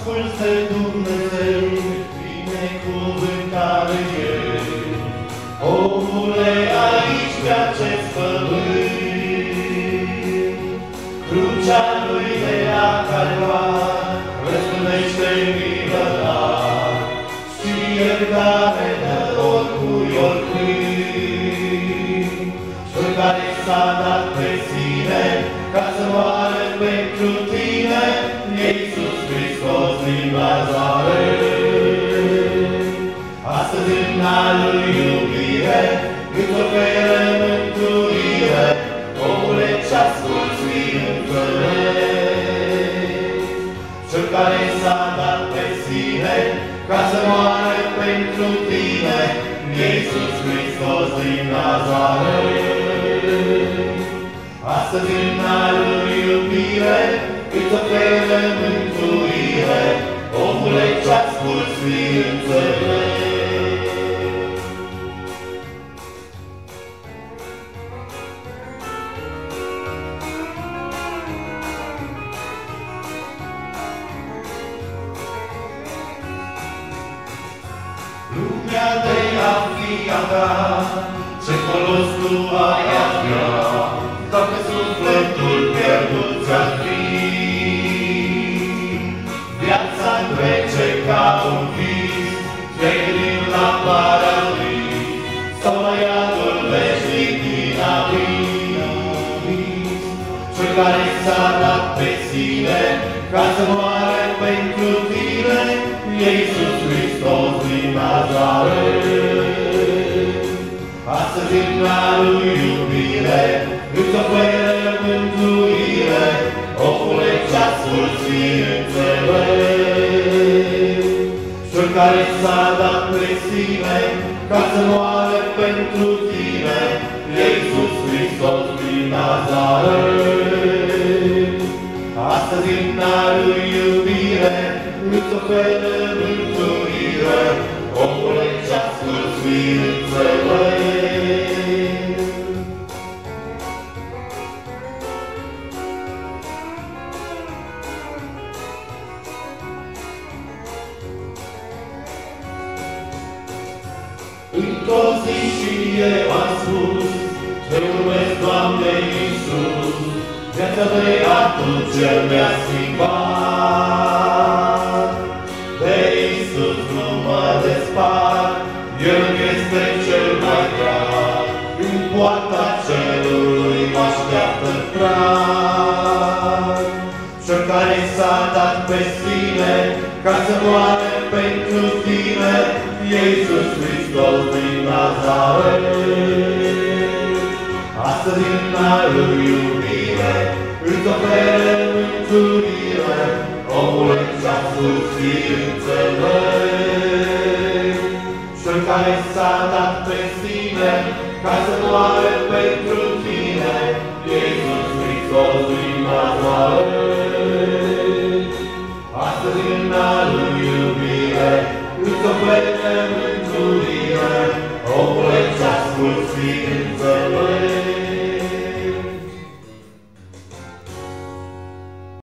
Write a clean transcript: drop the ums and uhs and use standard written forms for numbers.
asculți de Dumnezeu, binecuvântare Ei. Omule, aici pe acest pământ, crucea Lui de la Calvar răspundește milă dar și iertare dă oricui oricând. Cel care s-a dat pe sine ca să moară pentru tine, Iisus Hristos din Nazaret. Astăzi în Lui iubire îți oferă mântuire, omule, ce-asculți fii înțeles. Cel care s-a dat pe sine ca să moară pentru tine, Iisus Hristos din Nazaret. Astăzi în Lui iubire îți oferă mântuire, omule, ce-asculți fii înțeles. Lumea de a fi a ta, ce folos tu ai avea, dacă sufletul pierdut ți-ar fi. Viața trece ca un vis, trăind la paradis, sau la iadul veșnic din abis. Cel care s-a dat pe sine ca să moară pentru tine, Iisus Hristos din Nazaret. Astăzi în Lui iubire îți oferă mântuire, omule, ce-asculți fii înțeles. Cel care s-a dat pe sine ca să moară pentru tine, Iisus Hristos din Nazaret. Astăzi în Lui iubire îți oferă mântuire, omule, ce-asculți fii înțeles. Într-o zi și eu am spus, te urmez, Doamne Iisus, viața de atunci Ce mi-a schimbat. De Iisus nu mă despart, El este cel mai drag, în poarta cerului mă așteaptă prag. Cel care s-a dat pe sine ca să moare pentru tine, Iisus Hristos din Nazaret. Astăzi în Lui iubire îți oferă mântuire, omule, ce-ascult fii înțeles. Cel care s-a dat pe sine ca să moare pentru tine, Iisus Hristos din Nazaret. Astăzi în Lui iubire îți oferă mântuire, omule, ce-ascult fii